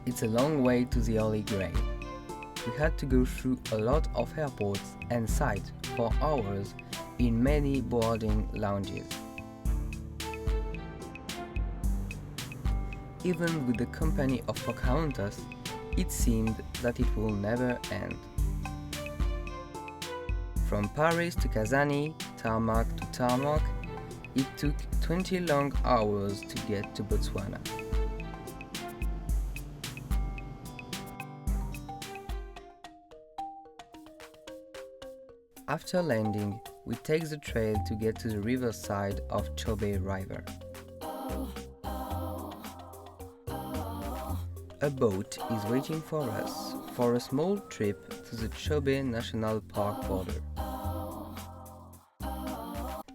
It's a long way to the Holy Grail. We had to go through a lot of airports and sites for hours in many boarding lounges. Even with the company of Pocahontas, it seemed that it will never end. From Paris to Kazani, tarmac to tarmac, it took 20 long hours to get to Botswana. After landing, we take the trail to get to the riverside of Chobe River. A boat is waiting for us for a small trip to the Chobe National Park border.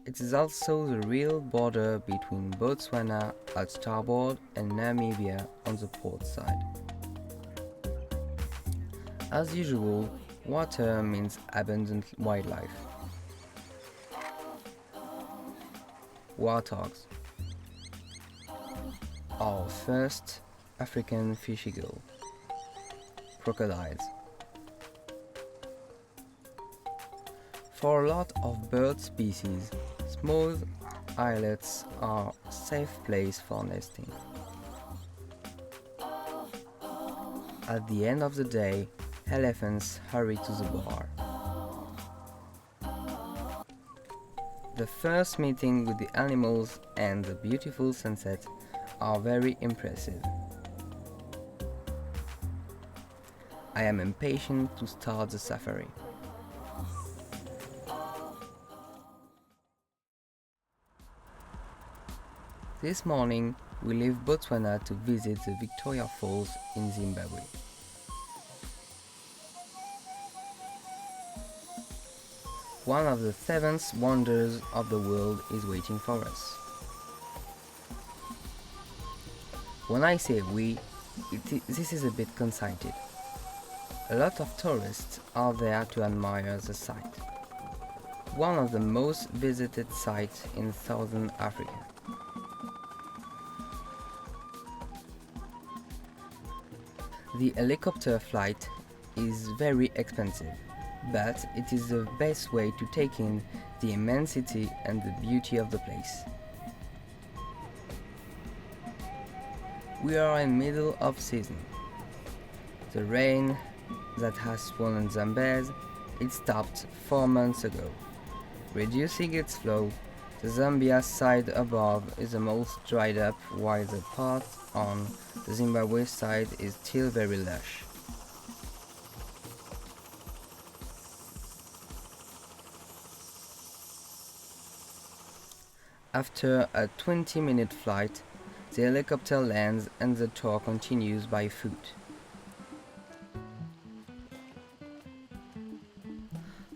It is also the real border between Botswana at starboard and Namibia on the port side. As usual, water means abundant wildlife. Warthogs, our first African fish eagle. Crocodiles. For a lot of bird species, small islets are a safe place for nesting. At the end of the day, elephants hurry to the bar. The first meeting with the animals and the beautiful sunset are very impressive. I am impatient to start the safari. This morning, we leave Botswana to visit the Victoria Falls in Zimbabwe. One of the 7 wonders of the world is waiting for us. When I say we, this is a bit conceited. A lot of tourists are there to admire the site. One of the most visited sites in Southern Africa. The helicopter flight is very expensive, but it is the best way to take in the immensity and the beauty of the place. We are in middle of season. The rain that has swollen Zambezi, it stopped 4 months ago, reducing its flow. The Zambia side above is the most dried up, while the part on the Zimbabwe side is still very lush. After a 20-minute flight, the helicopter lands and the tour continues by foot.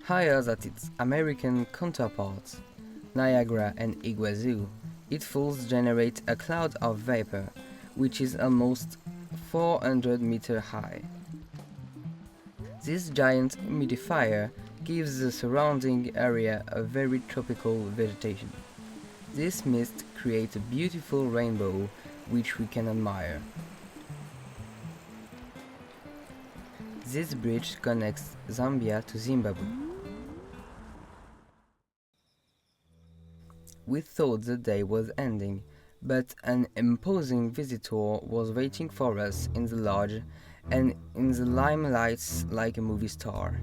Higher than its American counterparts, Niagara and Iguazu, its falls generate a cloud of vapor, which is almost 400 meters high. This giant humidifier gives the surrounding area a very tropical vegetation. This mist creates a beautiful rainbow which we can admire. This bridge connects Zambia to Zimbabwe. We thought the day was ending, but an imposing visitor was waiting for us in the lodge and in the limelight like a movie star.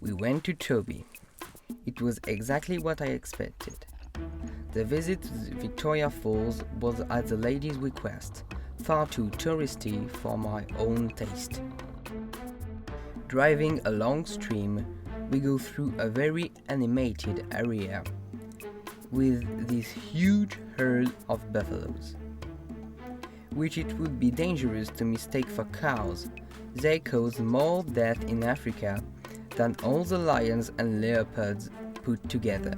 We went to Chobe. It was exactly what I expected. The visit to the Victoria Falls was at the lady's request, far too touristy for my own taste. Driving along stream, we go through a very animated area with this huge herd of buffaloes, which it would be dangerous to mistake for cows. They cause more death in Africa than all the lions and leopards put together.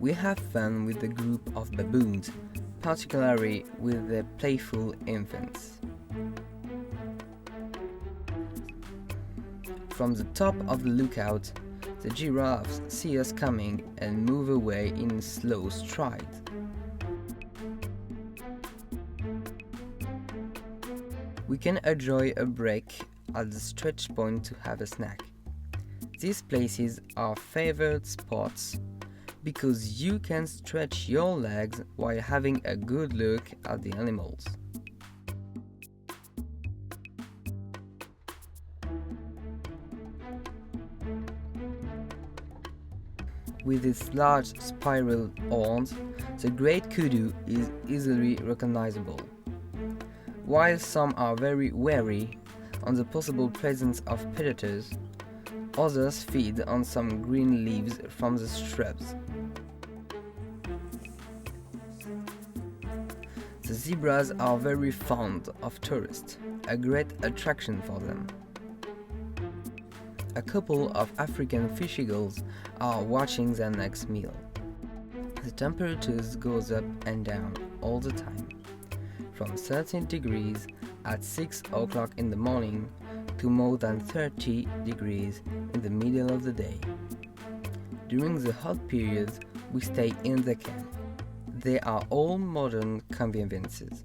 We have fun with a group of baboons, particularly with the playful infants. From the top of the lookout, the giraffes see us coming and move away in slow stride. We can enjoy a break at the stretch point to have a snack. These places are favorite spots because you can stretch your legs while having a good look at the animals. With its large spiral horns, the great kudu is easily recognizable. While some are very wary on the possible presence of predators, others feed on some green leaves from the shrubs. The zebras are very fond of tourists, a great attraction for them. A couple of African fish eagles are watching their next meal. The temperatures goes up and down all the time, from 13 degrees at 6 o'clock in the morning to more than 30 degrees in the middle of the day. During the hot periods, we stay in the camp. They are all modern conveniences.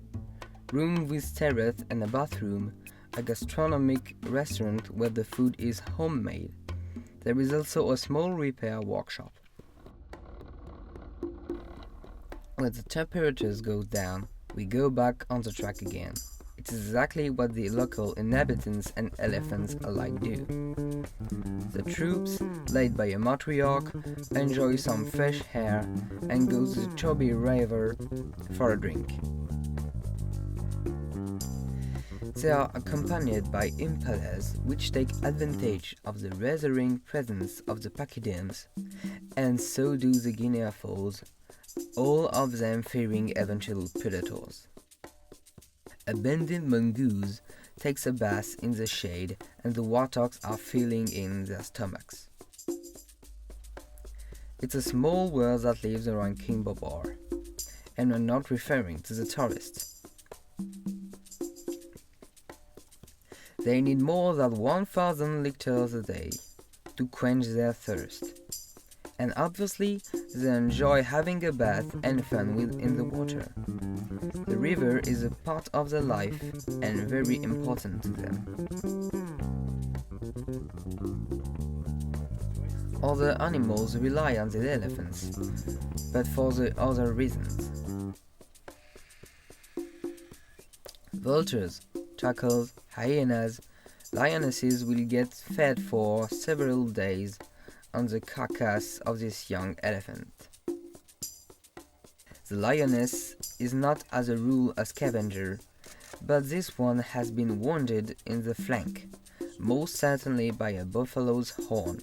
Room with terrace and a bathroom, a gastronomic restaurant where the food is homemade. There is also a small repair workshop. When the temperatures go down, we go back on the track again. It's exactly what the local inhabitants and elephants alike do. The troops, led by a matriarch, enjoy some fresh air and go to the Chobe river for a drink. They are accompanied by impalas, which take advantage of the reassuring presence of the pachyderms, and so do the guinea fowls, all of them fearing eventual predators. A banded mongoose takes a bath in the shade, and the warthogs are filling in their stomachs. It's a small world that lives around King Bobor, and we're not referring to the tourists. They need more than 1,000 liters a day to quench their thirst. And obviously, they enjoy having a bath and fun within the water. The river is a part of their life and very important to them. Other animals rely on the elephants, but for the other reasons. Vultures, jackals, hyenas, lionesses will get fed for several days on the carcass of this young elephant. The lioness is not as a rule a scavenger, but this one has been wounded in the flank, most certainly by a buffalo's horn.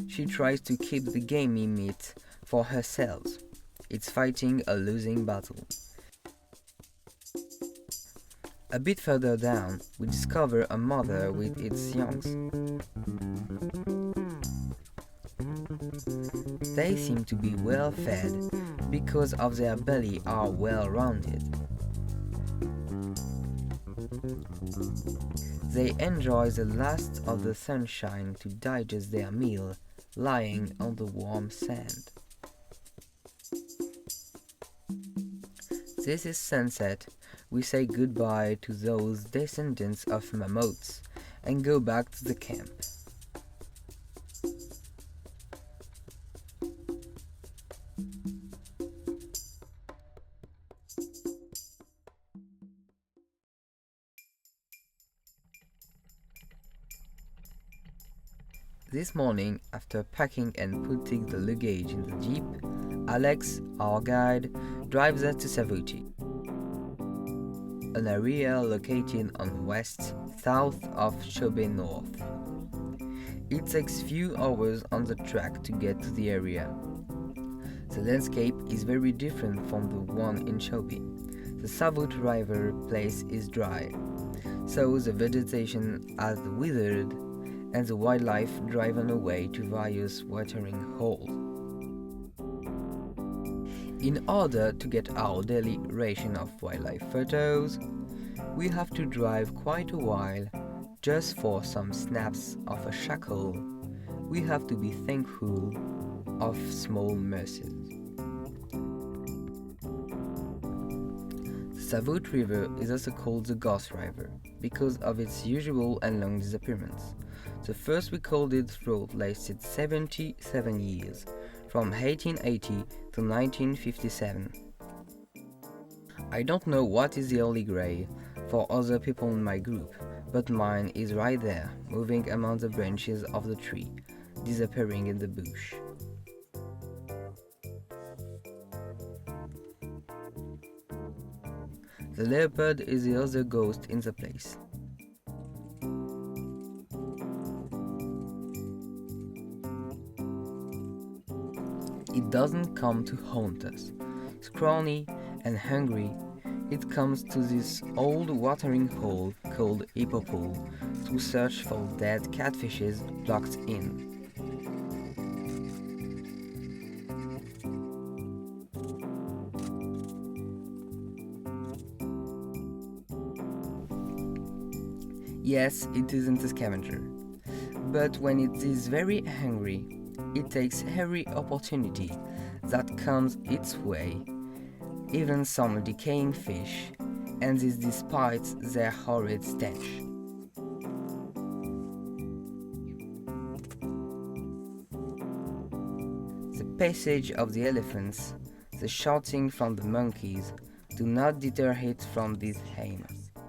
She tries to keep the gamey meat for herself. It's fighting a losing battle. A bit further down, we discover a mother with its youngs. They seem to be well fed because of their belly are well rounded. They enjoy the last of the sunshine to digest their meal, lying on the warm sand. This is sunset. We say goodbye to those descendants of mammoths and go back to the camp. This morning, after packing and putting the luggage in the jeep, Alex, our guide, drives us to Savuti, an area located on west-south of Chobe north. It takes few hours on the track to get to the area. The landscape is very different from the one in Chobe. The Savuti River place is dry, so the vegetation has withered and the wildlife driven away to various watering holes. In order to get our daily ration of wildlife photos, we have to drive quite a while just for some snaps of a shackle. We have to be thankful of small mercies. The Savuti River is also called the Ghost River because of its usual and long disappearance. The first recorded drought lasted 77 years, from 1880 to 1957. I don't know what is the early grey for other people in my group, but mine is right there, moving among the branches of the tree, disappearing in the bush. The leopard is the other ghost in the place. It doesn't come to haunt us. Scrawny and hungry, it comes to this old watering hole called Hippo Pool to search for dead catfishes locked in. Yes, it isn't a scavenger, but when it is very hungry, it takes every opportunity that comes its way, even some decaying fish, and this despite their horrid stench. The passage of the elephants, the shouting from the monkeys, do not deter it from this aim: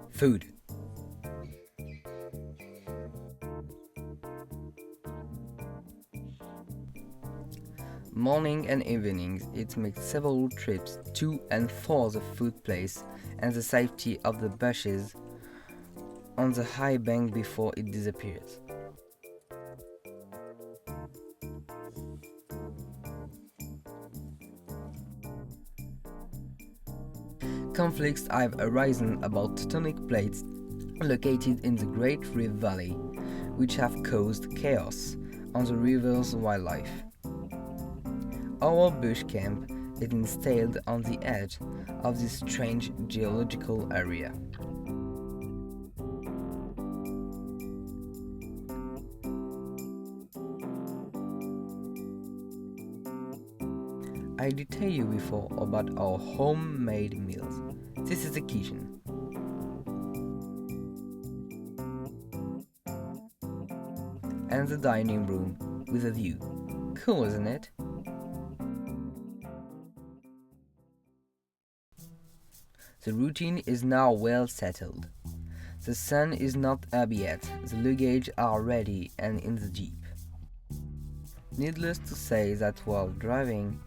food. Morning and evenings, it makes several trips to and for the food place and the safety of the bushes on the high bank before it disappears. Conflicts have arisen about tectonic plates located in the Great Rift Valley, which have caused chaos on the river's wildlife. Our bush camp is installed on the edge of this strange geological area. I did tell you before about our homemade meals. This is the kitchen. And the dining room with a view. Cool, isn't it? The routine is now well settled. The sun is not up yet, the luggage are ready and in the jeep. Needless to say that while driving,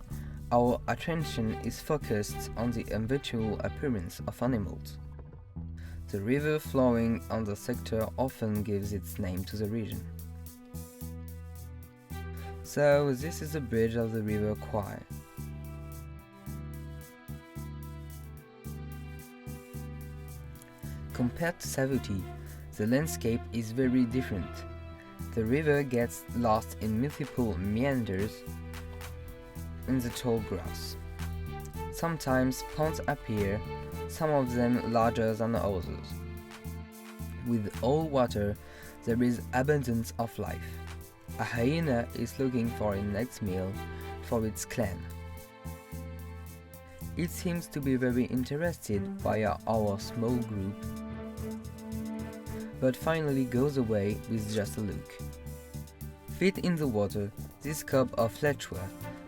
our attention is focused on the eventual appearance of animals. The river flowing on the sector often gives its name to the region. So this is the bridge of the river Khwaï. Compared to Savuti, the landscape is very different. The river gets lost in multiple meanders in the tall grass. Sometimes ponds appear, some of them larger than others. With all water, there is abundance of life. A hyena is looking for its next meal for its clan. It seems to be very interested by our small group, but finally goes away with just a look. Feet in the water, this cub of Lechwa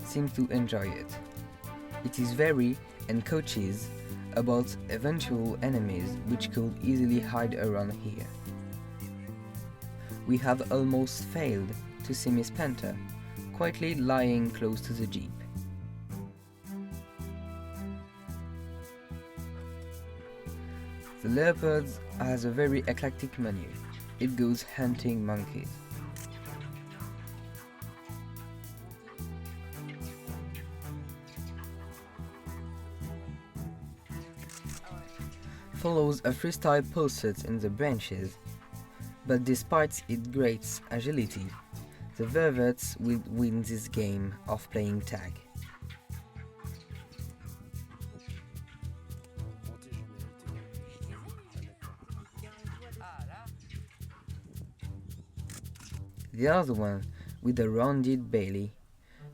seems to enjoy it. It is very and coaches about eventual enemies which could easily hide around here. We have almost failed to see Miss Panther, quietly lying close to the jeep. The leopard has a very eclectic menu. It goes hunting monkeys. Follows a freestyle pulsate in the branches, but despite its great agility, the vervets will win this game of playing tag. The other one, with a rounded belly,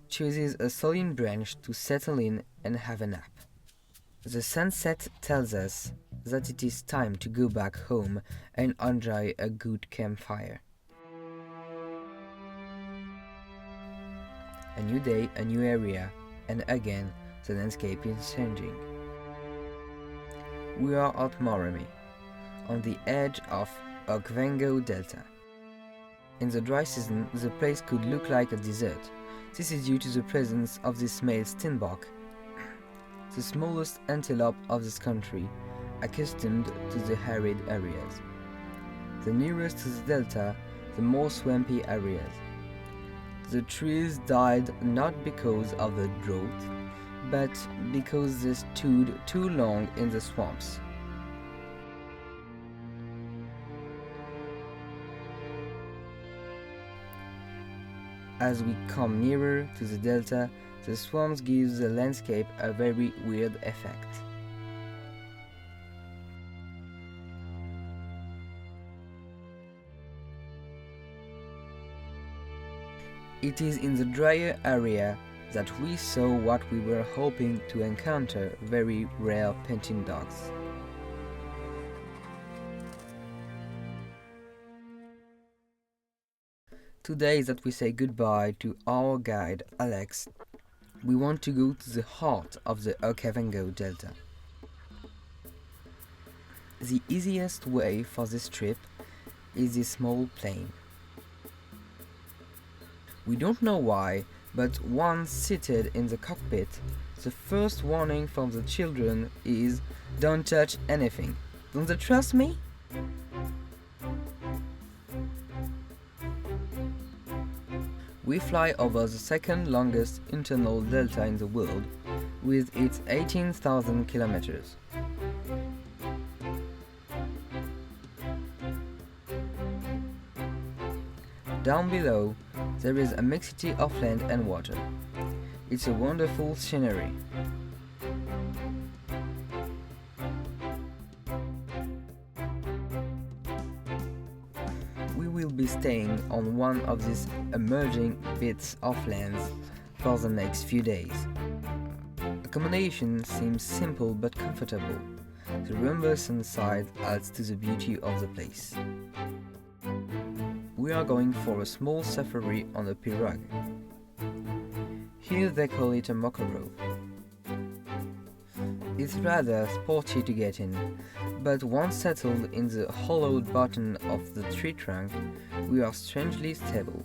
chooses a solid branch to settle in and have a nap. The sunset tells us that it is time to go back home and enjoy a good campfire. A new day, a new area, and again the landscape is changing. We are at Moremi, on the edge of Okawango Delta. In the dry season, the place could look like a desert. This is due to the presence of this male steenbok, the smallest antelope of this country, accustomed to the arid areas. The nearest to the delta, the more swampy areas. The trees died not because of the drought, but because they stood too long in the swamps. As we come nearer to the delta, the swamps give the landscape a very weird effect. It is in the drier area that we saw what we were hoping to encounter, very rare painted dogs. Today that we say goodbye to our guide Alex, we want to go to the heart of the Okawango Delta. The easiest way for this trip is this small plane. We don't know why, but once seated in the cockpit, the first warning from the children is "Don't touch anything. Don't they trust me?" We fly over the second longest internal delta in the world, with its 18,000 kilometers. Down below, there is a mixity of land and water. It's a wonderful scenery. We will be staying on one of these emerging bits of land for the next few days. Accommodation seems simple but comfortable. The rumbles inside adds to the beauty of the place. We are going for a small safari on a pirogue. Here they call it a mokoro. It's rather sporty to get in, but once settled in the hollowed bottom of the tree trunk, we are strangely stable.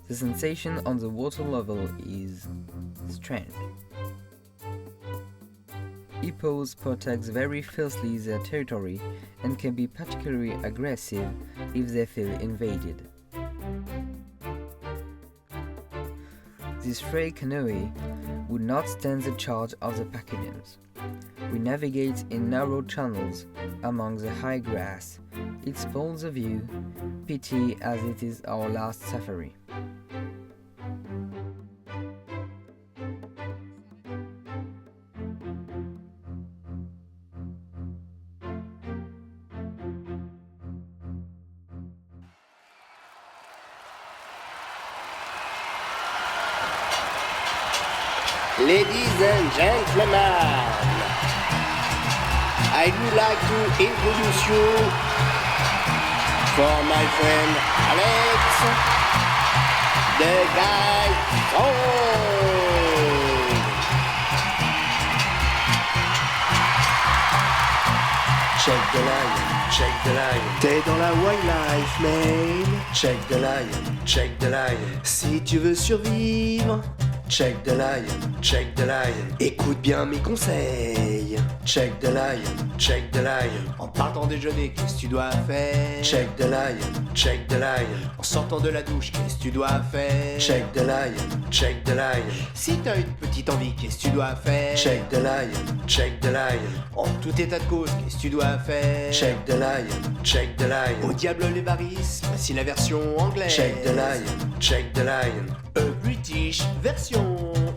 The sensation on the water level is strange. Hippos protect very fiercely their territory and can be particularly aggressive if they feel invaded. This frail canoe would not stand the charge of the pachyderms. We navigate in narrow channels among the high grass. It spoils the view, pity as it is our last safari. Ladies and gentlemen, I would like to introduce you for my friend Alex, the guide Chobe. Check the lion, check the lion. T'es dans la wildlife, man. Check the lion, check the lion. Si tu veux survivre, check the lion, check the lion. Écoute bien mes conseils. Check the lion, check the lion. En partant déjeuner, qu'est-ce que tu dois faire? Check the lion, check the lion. En sortant de la douche, qu'est-ce que tu dois faire? Check the lion, check the lion. Si t'as une petite envie, qu'est-ce que tu dois faire? Check the lion, check the lion. En tout état de cause, qu'est-ce que tu dois faire? Check the lion, check the lion. Au diable les varices, voici la version anglaise. Check the lion, check the lion. British version.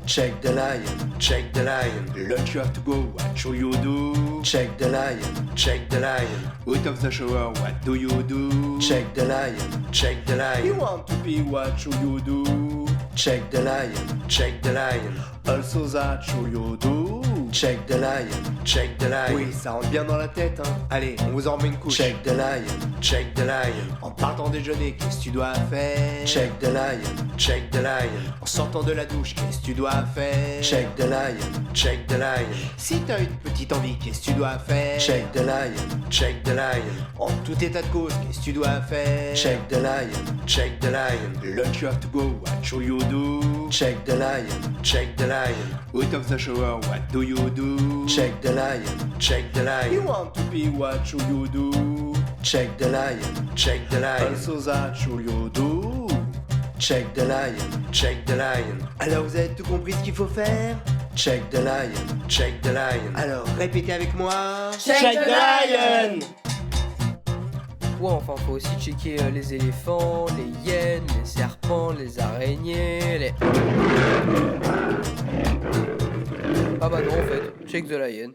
Check the lion, check the lion. Lunch you have to go, what should you do? Check the lion, check the lion. Out of the shower, what do you do? Check the lion, check the You lion. want to pee, what should you do? Check the lion, check the lion. Also that should you do? Check the lion, check the lion. Oui, ça rentre bien dans la tête, hein. Allez, on vous en remet une couche. Check the lion, check the lion. En partant déjeuner, qu'est-ce que tu dois faire? Check the lion, check the lion. En sortant de la douche, qu'est-ce que tu dois faire? Check the lion, check the lion. Si t'as une petite envie, qu'est-ce que tu dois faire? Check the lion, check the lion. En tout état de cause, qu'est-ce que tu dois faire? Check the lion, check the lion. Lunch you have to go, what should you do? Check the lion, check the lion. Out of the shower, what do you do? Check the lion, check the You lion. want to pee, what should you do? Check the lion, check the lion. Also that should you do? Check the lion, check the lion. Alors vous avez tout compris ce qu'il faut faire? Check the lion, check the lion. Alors répétez avec moi. Check the lion! Ouais, enfin, faut aussi checker les éléphants, les hyènes, les serpents, les araignées, les... Ah bah non, en fait, check the lion.